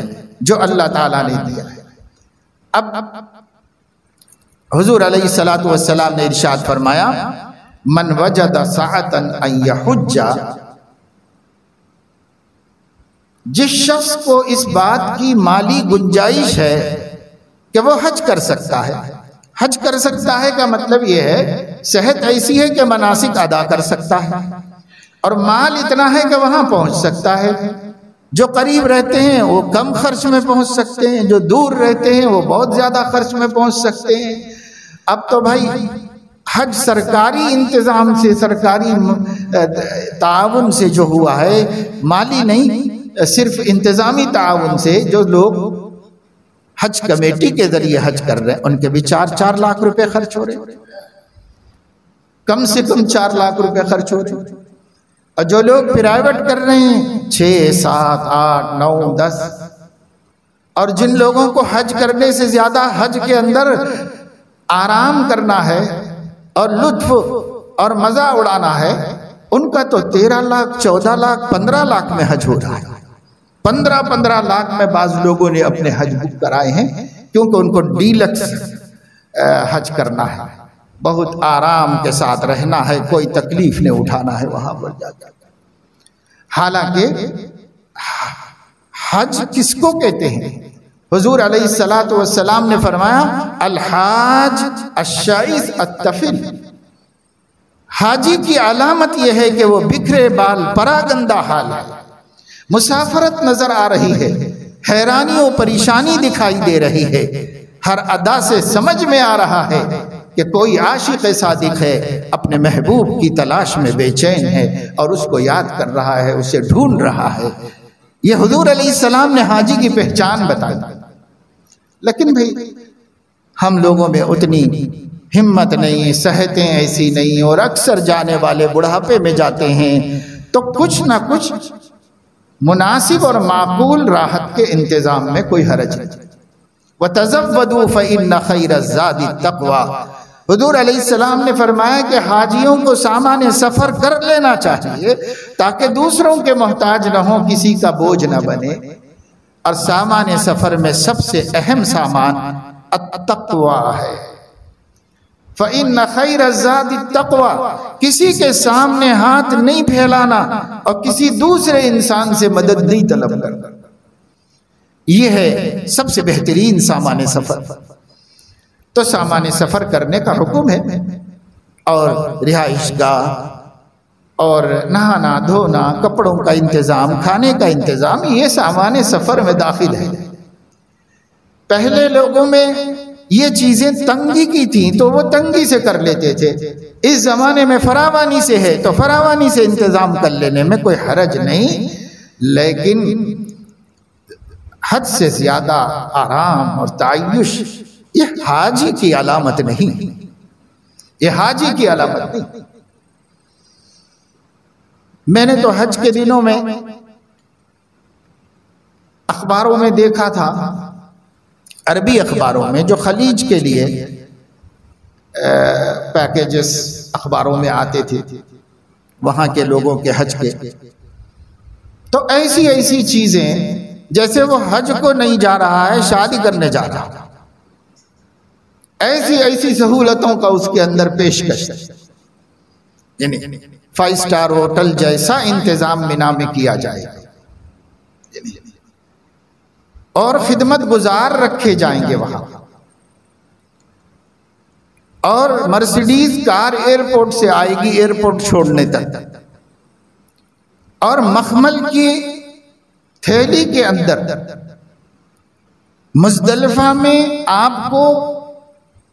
S1: جو اللہ تعالیٰ نے دیا ہے۔ اب حضور علیہ السلام نے ارشاد فرمایا من وجد سعۃ ان یحج، جس شخص کو اس بات کی مالی گنجائش ہے کہ وہ حج کر سکتا ہے۔ حج کر سکتا ہے کا مطلب یہ ہے صحت ایسی ہے کہ مناسک ادا کر سکتا ہے، اور مال اتنا ہے کہ وہاں پہنچ سکتا ہے. جو قریب رہتے ہیں وہ کم خرچ میں پہنچ سکتے ہیں، جو دور رہتے ہیں وہ بہت زیادہ خرچ میں پہنچ سکتے ہیں. اب تو بھائی حج سرکاری انتظام سے، سرکاری تعاون سے جو ہوا ہے، مالی نہیں، صرف انتظامی تعاون سے جو لوگ حج کمیٹی کے ذریعے حج کر رہے ہیں ان کے بھی 4 لاکھ روپے خرچ ہو رہے ہیں، کم سے کم 4 لاکھ روپے خرچ ہو رہے ہیں. اور جو لوگ پرائیویٹ کر رہے ہیں 6 7 8 9 10. اور جن لوگوں کو حج کرنے سے زیادہ حج کے اندر آرام کرنا ہے اور لطف اور مزہ اڑانا ہے، ان کا تو 13 لاکھ 14 لاکھ 15 لاکھ میں حج ہو رہا ہے. 15 لاکھ میں بعض لوگوں نے اپنے حج بک کرائے ہیں، کیونکہ ان کو ڈیلکس حج کرنا ہے، بہت آرام کے ساتھ رہنا ہے، کوئی تکلیف نہیں اٹھانا ہے وہاں پر جا کر. حالانکہ حج کس کو کہتے ہیں؟ حضور علیہ الصلوۃ والسلام نے فرمایا الحاج الشائس الطفل. حاجی کی علامت یہ ہے کہ وہ بکھرے بال، پراگندہ حال ہے، مسافرت نظر آ رہی ہے، حیرانی و پریشانی دکھائی دے رہی ہے، ہر ادا سے سمجھ میں آ رہا ہے کہ کوئی عاشق صادق ہے، اپنے محبوب کی تلاش میں بے چین ہے اور اس کو یاد کر رہا ہے، اسے ڈھونڈ رہا ہے. یہ حضور علیہ السلام نے حاجی کی پہچان بتائی. لیکن بھئی ہم لوگوں میں اتنی ہمت نہیں، صحتیں ایسی نہیں، اور اکثر جانے والے بڑھاپے میں جاتے ہیں، تو کچھ نہ کچھ مناسب اور معقول راحت کے انتظام میں کوئی حرج نہیں. وَتَزَوَّدُوا فَإِنَّ خَيْرَ الزَّادِ التَّقْوَىٰ. حضور علیہ السلام نے فرمایا کہ حاجیوں کو سامان سفر کر لینا چاہیے تاکہ دوسروں کے محتاج نہ ہوں، کسی کا بوجھ نہ بنے. اور سامان سفر میں سب سے اہم سامان التقویٰ ہے. فَإِنَّ خَيْرَ الزَّادِ التَّقْوَىٰ. کسی کے سامنے ہاتھ نہیں پھیلانا اور کسی دوسرے انسان سے مدد نہیں طلب کرنا، یہ ہے سب سے بہترین سامان سفر. تو سامان سفر کرنے کا حکم ہے، اور رہائش گاہ اور نہانا دھونا، کپڑوں کا انتظام، کھانے کا انتظام، یہ سامان سفر میں داخل ہے. پہلے لوگوں میں یہ چیزیں تنگی کی تھیں تو وہ تنگی سے کر لیتے تھے. اس زمانے میں فراوانی سے ہے تو فراوانی سے انتظام کر لینے میں کوئی حرج نہیں. لیکن حد سے زیادہ آرام اور تعیش یہ حاجی کی علامت نہیں، یہ حاجی کی علامت نہیں. میں نے تو حج کے دنوں میں اخباروں میں دیکھا تھا، عربی اخباروں میں جو خلیج کے لیے پیکیجز اخباروں میں آتے تھے وہاں کے لوگوں کے حج کے، تو ایسی چیزیں جیسے وہ حج کو نہیں جا رہا ہے، شادی کرنے جا رہا ہے، ایسی سہولتوں کا اس کے اندر پیشکش، یعنی 5 سٹار ہوٹل جیسا انتظام مینا میں کیا جائے گا، اور خدمت گزار رکھے جائیں گے وہاں، اور مرسیڈیز کار ایئرپورٹ سے آئے گی ایئرپورٹ چھوڑنے تک، اور مخمل کی تھیلی کے اندر مزدلفہ میں آپ کو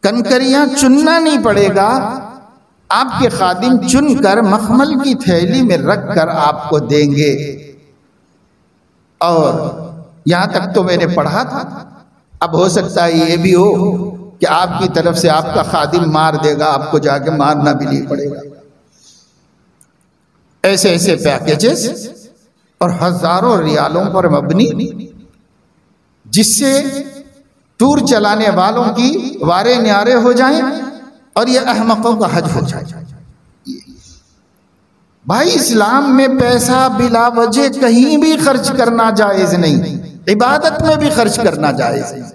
S1: کنکریاں چننا نہیں پڑے گا، آپ کے خادم چن کر مخمل کی تھیلی میں رکھ کر آپ کو دیں گے. اور یہاں تک تو میں نے پڑھا تھا، اب ہو سکتا ہے یہ بھی ہو کہ آپ کی طرف سے آپ کا خادم مار دے گا، آپ کو جا کے مارنا بھی نہیں پڑے گا. ایسے پیکیجز اور ہزاروں ریالوں پر مبنی، جس سے ٹور چلانے والوں کی وارے نیارے ہو جائیں اور یہ احمقوں کا حج ہو جائے. بھائی اسلام میں پیسہ بلا وجہ کہیں بھی خرچ کرنا جائز نہیں، عبادت میں بھی خرچ کرنا جائز نہیں.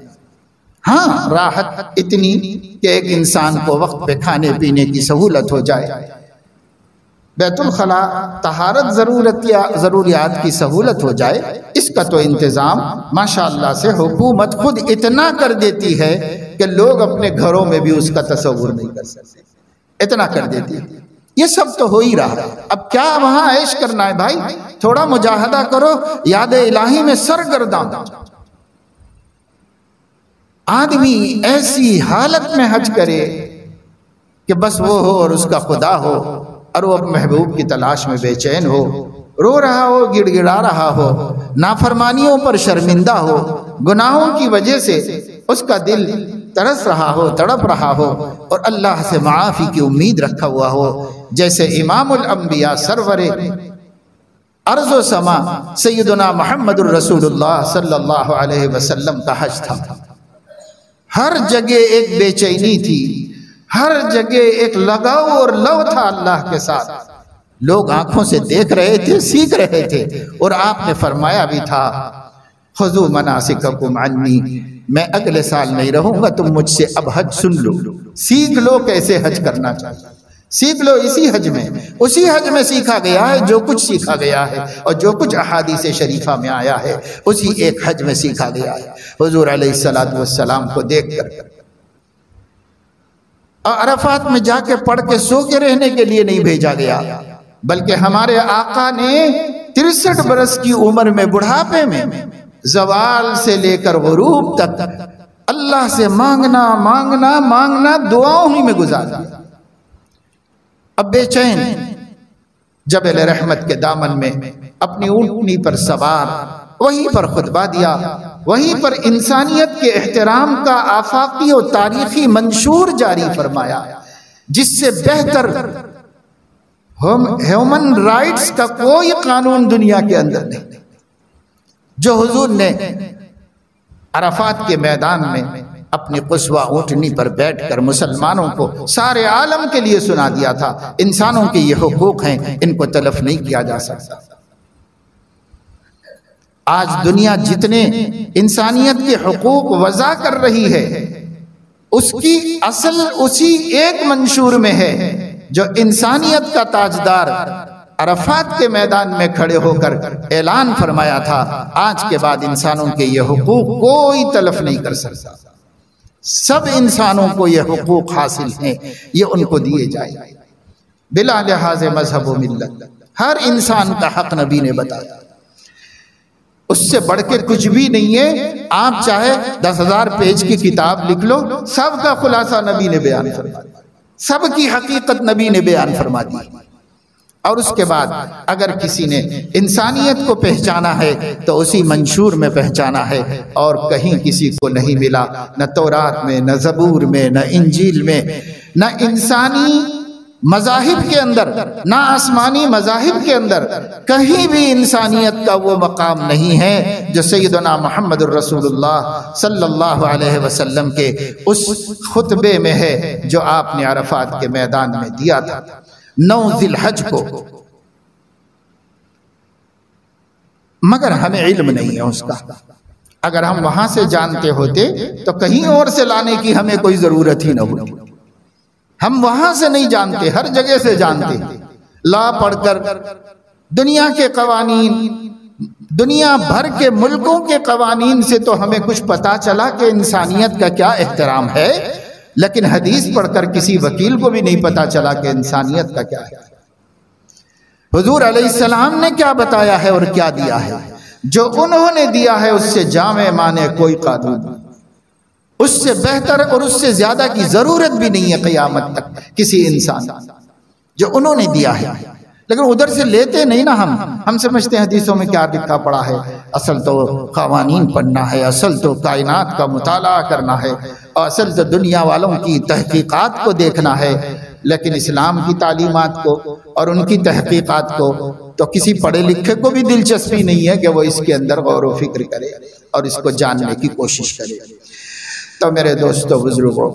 S1: ہاں راحت اتنی کہ ایک انسان کو وقت پہ کھانے پینے کی سہولت ہو جائے، بیت الخلاء طہارت ضروریات کی سہولت ہو جائے، اس کا تو انتظام ماشاءاللہ سے حکومت خود اتنا کر دیتی ہے کہ لوگ اپنے گھروں میں بھی اس کا تصور نہیں کر سکتے، اتنا کر دیتی ہے. یہ سب تو ہو ہی رہا ہے، اب کیا وہاں عیش کرنا ہے بھائی؟ تھوڑا مجاہدہ کرو، یاد الہی میں سرگرداں۔ آدمی ایسی حالت میں حج کرے کہ بس وہ ہو اور اس کا خدا ہو، اور وہ محبوب کی تلاش میں بے چین ہو، رو رہا ہو، گڑ گڑا رہا ہو، نافرمانیوں پر شرمندہ ہو، گناہوں کی وجہ سے اس کا دل ترس رہا ہو، تڑپ رہا ہو، اور اللہ سے معافی کی امید رکھا ہوا ہو، جیسے امام الانبیاء سرور ارض و سما سیدنا محمد الرسول اللہ صلی اللہ علیہ وسلم کا حج تھا۔ ہر جگہ ایک بے چینی تھی، ہر جگہ ایک لگاؤ اور لو تھا اللہ کے ساتھ۔ لوگ آنکھوں سے دیکھ رہے تھے، سیکھ رہے تھے، اور آپ نے فرمایا بھی تھا خذوا مناسککم عنی، میں اگلے سال نہیں رہوں گا، تم مجھ سے اب حج سن لو، سیکھ لو کیسے حج کرنا چاہیے، سیکھ لو اسی حج میں، اسی حج میں سیکھا گیا ہے جو کچھ سیکھا گیا ہے، اور جو کچھ احادیث شریفہ میں آیا ہے اسی ایک حج میں سیکھا گیا ہے۔ حضور علیہ السلام کو دیکھ کر عرفات میں جا کے پڑھ کے سو کے رہنے کے لیے نہیں بھیجا گیا، بلکہ ہمارے آقا نے 63 برس کی عمر میں، بڑھاپے میں، زوال سے لے کر غروب تک اللہ سے مانگنا مانگنا مانگنا، دعاؤں ہی میں گزار دیا۔ اب بے چین جبل رحمت کے دامن میں اپنی اونٹنی پر سوار، وہیں پر خطبہ دیا، وہیں پر انسانیت کے احترام کا آفاقی و تاریخی منشور جاری فرمایا، جس سے بہتر ہیومن رائٹس کا کوئی قانون دنیا کے اندر نہیں، جو حضور نے عرفات کے میدان میں اپنی قصوہ اونٹنی پر بیٹھ کر مسلمانوں کو، سارے عالم کے لیے سنا دیا تھا۔ انسانوں کے یہ حقوق ہیں، ان کو تلف نہیں کیا جا سکتا۔ آج دنیا جتنے انسانیت کے حقوق وضع کر رہی ہے، اس کی اصل اسی ایک منشور میں ہے جو انسانیت کا تاجدار عرفات کے میدان میں کھڑے ہو کر اعلان فرمایا تھا، آج کے بعد انسانوں کے یہ حقوق کوئی تلف نہیں کر سکتا، سب انسانوں کو یہ حقوق حاصل ہیں، یہ ان کو دیے جائیں بلا لحاظ مذہب و ملت۔ ہر انسان کا حق نبی نے بتایا، اس سے بڑھ کے کچھ بھی نہیں ہے۔ آپ چاہے 10,000 پیج کی کتاب لکھ لو، سب کا خلاصہ نبی نے بیان فرما دیا، سب کی حقیقت نبی نے بیان فرما دی۔ اور اس کے بعد اگر کسی نے انسانیت کو پہچانا ہے تو اسی منشور میں پہچانا ہے، اور کہیں کسی کو نہیں ملا، نہ تورات میں، نہ زبور میں، نہ انجیل میں، نہ انسانی مذاہب کے اندر، نہ آسمانی مذاہب کے اندر، کہیں بھی انسانیت کا وہ مقام نہیں ہے جو سیدنا محمد الرسول اللہ صلی اللہ علیہ وسلم کے اس خطبے میں ہے جو آپ نے عرفات کے میدان میں دیا تھا 9 ذی الحج کو۔ مگر ہمیں علم نہیں ہے اس کا، اگر ہم وہاں سے جانتے ہوتے تو کہیں اور سے لانے کی ہمیں کوئی ضرورت ہی نہ ہوتی۔ ہم وہاں سے نہیں جانتے، ہر جگہ سے جانتے، لا پڑھ کر دنیا کے قوانین، دنیا بھر کے ملکوں کے قوانین سے تو ہمیں کچھ پتا چلا کہ انسانیت کا کیا احترام ہے، لیکن حدیث پڑھ کر کسی وکیل کو بھی نہیں پتا چلا کہ انسانیت کا کیا ہے۔ حضور علیہ السلام نے کیا بتایا ہے اور کیا دیا ہے، جو انہوں نے دیا ہے اس سے جامع مانے کوئی قانون، اس سے بہتر اور اس سے زیادہ کی ضرورت بھی نہیں ہے قیامت تک کسی انسان، جو انہوں نے دیا ہے۔ لیکن ادھر سے لیتے نہیں نا، ہم سمجھتے ہیں حدیثوں میں کیا لکھا پڑا ہے، اصل تو قوانین پڑھنا ہے، اصل تو کائنات کا مطالعہ کرنا ہے، اور اصل تو دنیا والوں کی تحقیقات کو دیکھنا ہے۔ لیکن اسلام کی تعلیمات کو اور ان کی تحقیقات کو تو کسی پڑھے لکھے کو بھی دلچسپی نہیں ہے کہ وہ اس کے اندر غور و فکر کرے اور اس کو جاننے کی کوشش کرے۔ تو میرے دوستو بزرگوں،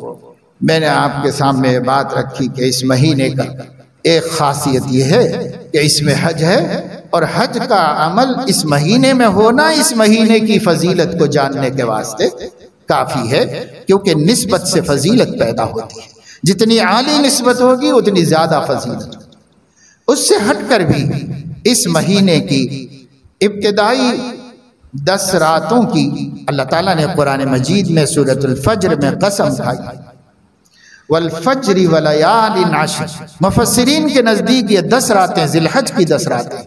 S1: میں نے آپ کے سامنے یہ بات رکھی کہ اس مہینے کا ایک خاصیت یہ ہے کہ اس میں حج ہے، اور حج کا عمل اس مہینے میں ہونا اس مہینے کی فضیلت کو جاننے کے واسطے کافی ہے، کیونکہ نسبت سے فضیلت پیدا ہوتی ہے، جتنی عالی نسبت ہوگی اتنی زیادہ فضیلت ہوگی۔ اس سے ہٹ کر بھی اس مہینے کی ابتدائی 10 راتوں کی اللہ تعالیٰ نے قرآن مجید میں سورۃ الفجر میں قسم کھائی، والفجر ولیال عشر، مفسرین کے نزدیک یہ 10 راتیں ذی الحج کی 10 راتیں،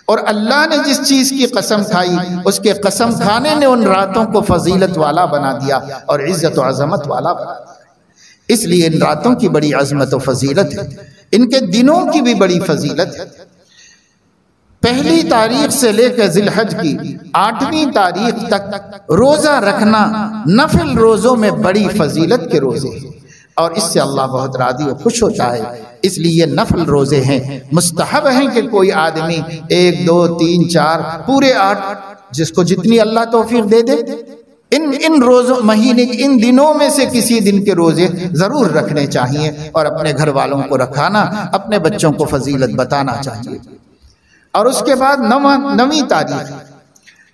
S1: اور اللہ نے جس چیز کی قسم کھائی اس کے قسم کھانے نے ان راتوں کو فضیلت والا بنا دیا اور عزت و عظمت والا بنا دیا۔ اس لیے ان راتوں کی بڑی عظمت و فضیلت ہے، ان کے دنوں کی بھی بڑی فضیلت ہے۔ پہلی تاریخ سے لے کر ذی الحج کی 8ویں تاریخ تک روزہ رکھنا نفل روزوں میں بڑی فضیلت کے روزے ہیں، اور اس سے اللہ بہت راضی و خوش ہوتا ہے، اس لیے یہ نفل روزے ہیں۔ مستحب ہیں کہ کوئی آدمی 1 2 3 4 پورے 8 جس کو جتنی اللہ توفیق دے دے ان روزوں مہینے ان دنوں میں سے کسی دن کے روزے ضرور رکھنے چاہیے، اور اپنے گھر والوں کو رکھانا، اپنے بچوں کو فضیلت بتانا چاہیے۔ اور اس کے بعد 9ویں تاریخ،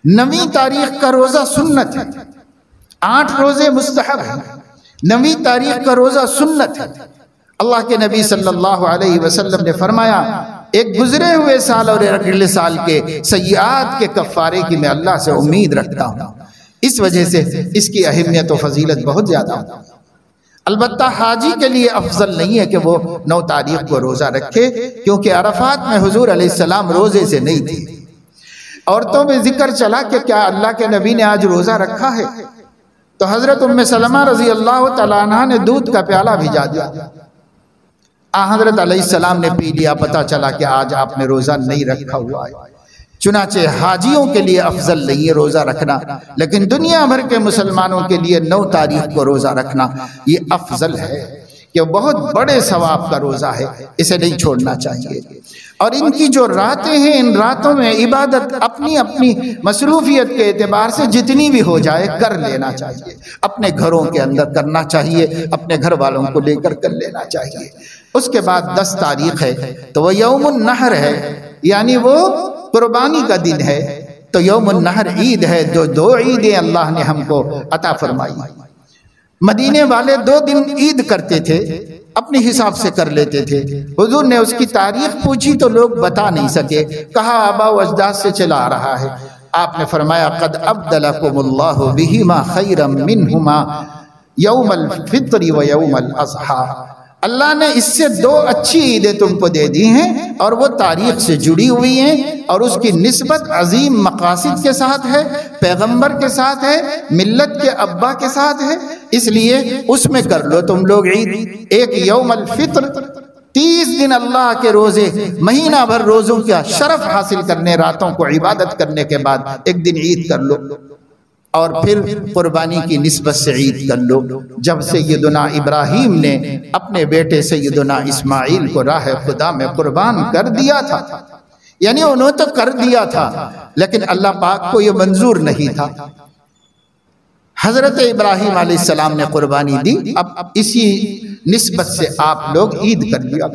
S1: 9ویں تاریخ کا روزہ سنت ہے، 8 روزے مستحب ہیں، 9ویں تاریخ کا روزہ سنت ہے۔ اللہ کے نبی صلی اللہ علیہ وسلم نے فرمایا ایک گزرے ہوئے سال اور ایک اگلے سال کے سیئات کے کفارے کی میں اللہ سے امید رکھتا ہوں۔ اس وجہ سے اس کی اہمیت و فضیلت بہت زیادہ ہے۔ البتہ حاجی کے لیے افضل نہیں ہے کہ وہ 9 تاریخ کو روزہ رکھے، کیونکہ عرفات میں حضور علیہ السلام روزے سے نہیں تھے۔ عورتوں میں ذکر چلا کہ کیا اللہ کے نبی نے آج روزہ رکھا ہے، تو حضرت ام سلمہ رضی اللہ تعالیٰ عنہ نے دودھ کا پیالہ بھیجا دیا، حضرت علیہ السلام نے پی لیا، پتہ چلا کہ آج آپ نے روزہ نہیں رکھا ہوا ہے۔ چنانچہ حاجیوں کے لیے افضل نہیں ہے روزہ رکھنا، لیکن دنیا بھر کے مسلمانوں کے لیے 9 تاریخ کو روزہ رکھنا یہ افضل ہے، کہ بہت بڑے ثواب کا روزہ ہے، اسے نہیں چھوڑنا چاہیے۔ اور ان کی جو راتیں ہیں، ان راتوں میں عبادت اپنی اپنی مصروفیت کے اعتبار سے جتنی بھی ہو جائے کر لینا چاہیے، اپنے گھروں کے اندر کرنا چاہیے، اپنے گھر والوں کو لے کر لینا چاہیے۔ اس کے بعد 10 تاریخ ہے تو وہ یوم النحر ہے، یعنی وہ قربانی کا دن ہے، تو یوم النحر عید ہے، جو 2 عیدیں اللہ نے ہم کو عطا فرمائی۔ مدینے والے 2 دن عید کرتے تھے، اپنے حساب سے کر لیتے تھے۔ حضور نے اس کی تاریخ پوچھی تو لوگ بتا نہیں سکے، کہا آبا و اجداد سے چلا آ رہا ہے۔ آپ نے فرمایا قد ابدلکم اللہ بہما خیرا منہما یوم الفطر و یوم الاضحیٰ، اللہ نے اس سے 2 اچھی عیدیں تم کو دے دی ہیں، اور وہ تاریخ سے جڑی ہوئی ہیں، اور اس کی نسبت عظیم مقاصد کے ساتھ ہے، پیغمبر کے ساتھ ہے، ملت کے ابا کے ساتھ ہے، اس لیے اس میں کر لو تم لوگ عید۔ ایک یوم الفطر 30 دن اللہ کے روزے، مہینہ بھر روزوں کا شرف حاصل کرنے، راتوں کو عبادت کرنے کے بعد ایک دن عید کر لو، اور پھر قربانی کی نسبت سے عید کر لو۔ جب سیدنا ابراہیم نے اپنے بیٹے سیدنا اسماعیل کو راہ خدا میں قربان کر دیا تھا، یعنی انہوں تو کر دیا تھا لیکن اللہ پاک کو یہ منظور نہیں تھا، حضرت ابراہیم علیہ السلام نے قربانی دی، اب اسی نسبت سے آپ لوگ عید کر لیا،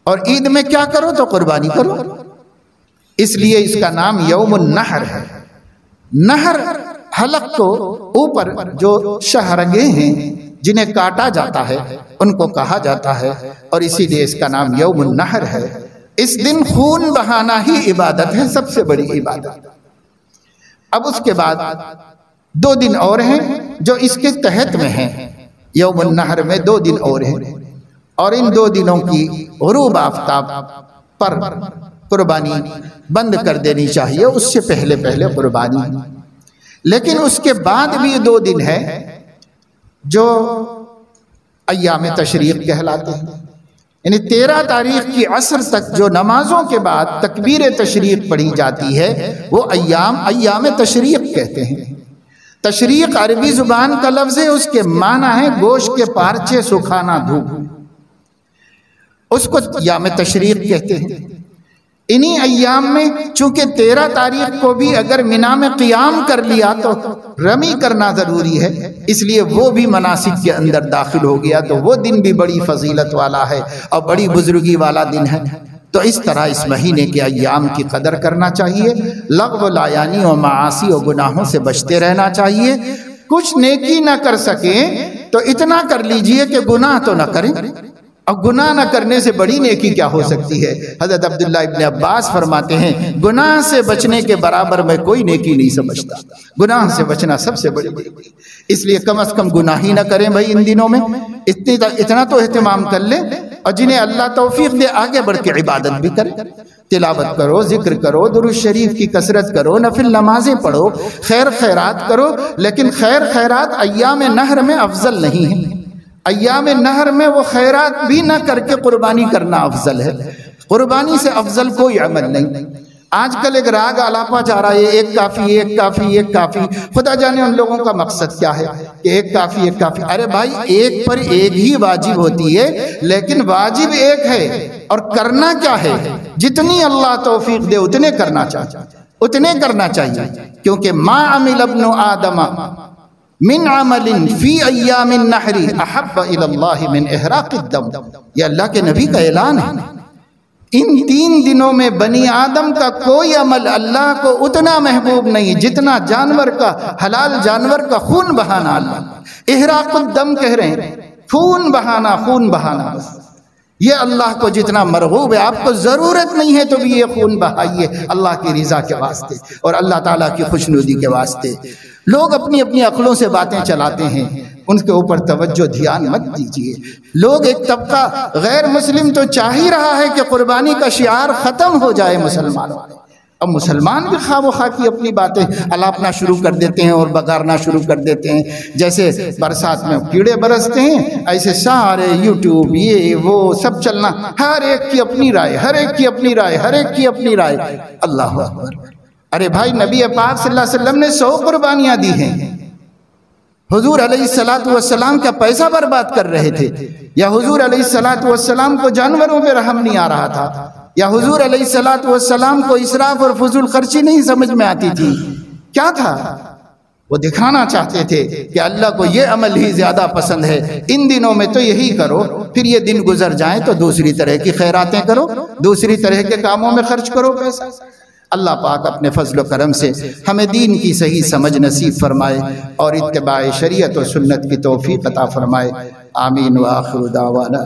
S1: اور عید میں کیا کرو تو قربانی کرو، اس لیے اس کا نام یوم النحر ہے۔ نہر حلق کو اوپر جو شہرگیں ہیں جنہیں کاٹا جاتا ہے ان کو کہا جاتا ہے، اور اسی لیے اس کا نام یوم النحر ہے۔ اس دن خون بہانا ہی عبادت ہے، سب سے بڑی عبادت۔ اب اس کے بعد 2 دن اور ہیں جو اس کے تحت میں ہیں، یوم النحر میں 2 دن اور ہیں، اور ان 2 دنوں کی غروب آفتاب پر قربانی بند کر دینی چاہیے، اس سے پہلے قربانی۔ لیکن اس کے بعد بھی 2 دن ہے جو ایام تشریق کہلاتے ہیں، یعنی 13 تاریخ کی عصر تک جو نمازوں کے بعد تکبیر تشریق پڑھی جاتی ہے وہ ایام تشریق کہتے ہیں۔ تشریق عربی زبان کا لفظ ہے، اس کے معنی ہے گوشت کے پارچے سکھانا، دھوپ، اس کو ایام تشریق کہتے ہیں۔ انہی ایام میں چونکہ 13 تاریخ کو بھی اگر مینا میں قیام کر لیا تو رمی کرنا ضروری ہے، اس لیے وہ بھی مناسک کے اندر داخل ہو گیا، تو وہ دن بھی بڑی فضیلت والا ہے اور بڑی بزرگی والا دن ہے۔ تو اس طرح اس مہینے کے ایام کی قدر کرنا چاہیے، لغو و لایانی و معاصی و گناہوں سے بچتے رہنا چاہیے۔ کچھ نیکی نہ کر سکیں تو اتنا کر لیجئے کہ گناہ تو نہ کریں، اور گناہ نہ کرنے سے بڑی نیکی کیا ہو سکتی ہے۔ حضرت عبداللہ ابن عباس فرماتے ہیں گناہ سے بچنے کے برابر میں کوئی نیکی نہیں سمجھتا، گناہ سے بچنا سب سے بڑی نیکی، اس لیے کم از کم گناہ ہی نہ کریں بھائی ان دنوں میں۔ اتنا تو اہتمام کر لیں، اور جنہیں اللہ توفیق دے آگے بڑھ کے عبادت بھی کریں، تلاوت کرو، ذکر کرو، درود شریف کی کثرت کرو، نفل نمازیں پڑھو، خیر خیرات کرو، لیکن خیر خیرات ایام نحر میں افضل نہیں ہے۔ ایام نحر میں وہ خیرات بھی نہ کر کے قربانی کرنا افضل ہے، قربانی سے افضل کوئی عمل نہیں۔ آج کل ایک راگ آلاپا جا رہا ہے، ایک کافی، ایک کافی، ایک کافی، خدا جانے ان لوگوں کا مقصد کیا ہے کہ ایک کافی، ایک کافی۔ ارے بھائی، ایک پر ایک ہی واجب ہوتی ہے، لیکن واجب ایک ہے اور کرنا کیا ہے؟ جتنی اللہ توفیق دے اتنے کرنا چاہیے، اتنے کرنا چاہیے، کیونکہ ما عمل ابن آدم من عمل فی ایام النحر احب الی اللہ من احراق الدم۔ یہ اللہ کے نبی کا اعلان ہے، ان 3 دنوں میں بنی آدم کا کوئی عمل اللہ کو اتنا محبوب نہیں جتنا جانور کا، حلال جانور کا خون بہانا۔ اللہ احراق الدم کہہ رہے ہیں، خون بہانا، خون بہانا، بس یہ اللہ کو جتنا مرغوب ہے۔ آپ کو ضرورت نہیں ہے تو بھی یہ خون بہائیے اللہ کی رضا کے واسطے اور اللہ تعالیٰ کی خوشنودی کے واسطے۔ لوگ اپنی اپنی عقلوں سے باتیں چلاتے ہیں، ان کے اوپر توجہ دھیان مت دیجیے۔ لوگ ایک طبقہ غیر مسلم تو چاہ ہی رہا ہے کہ قربانی کا شعار ختم ہو جائے مسلمانوں میں۔ اب مسلمان بھی خواہ وخواہ کی اپنی باتیں الاپنا شروع کر دیتے ہیں اور بگارنا شروع کر دیتے ہیں۔ جیسے برسات میں کیڑے برستے ہیں، ایسے سارے یوٹیوب یہ وہ سب چلنا، ہر ایک کی اپنی رائے، ہر ایک کی اپنی رائے، ہر ایک کی اپنی رائے۔ اللہ اکبر! ارے بھائی، نبی پاک صلی اللہ علیہ وسلم نے 100 قربانیاں دی ہیں۔ حضور علیہ السلام کا پیسہ برباد کر رہے تھے، یا حضور علیہ السلام کو جانوروں پہ رحم نہیں آ رہا تھا، یا حضور علیہ السلام کو اسراف اور فضول خرچی نہیں سمجھ میں آتی تھی؟ کیا تھا؟ وہ دکھانا چاہتے تھے کہ اللہ کو یہ عمل ہی زیادہ پسند ہے، ان دنوں میں تو یہی کرو، پھر یہ دن گزر جائیں تو دوسری طرح کی خیراتیں کرو، دوسری طرح کے کاموں میں خرچ کرو پیسہ۔ اللہ پاک اپنے فضل و کرم سے ہمیں دین کی صحیح سمجھ نصیب فرمائے اور اتباع شریعت و سنت کی توفیق عطا فرمائے۔ آمین وآخر دعوانا۔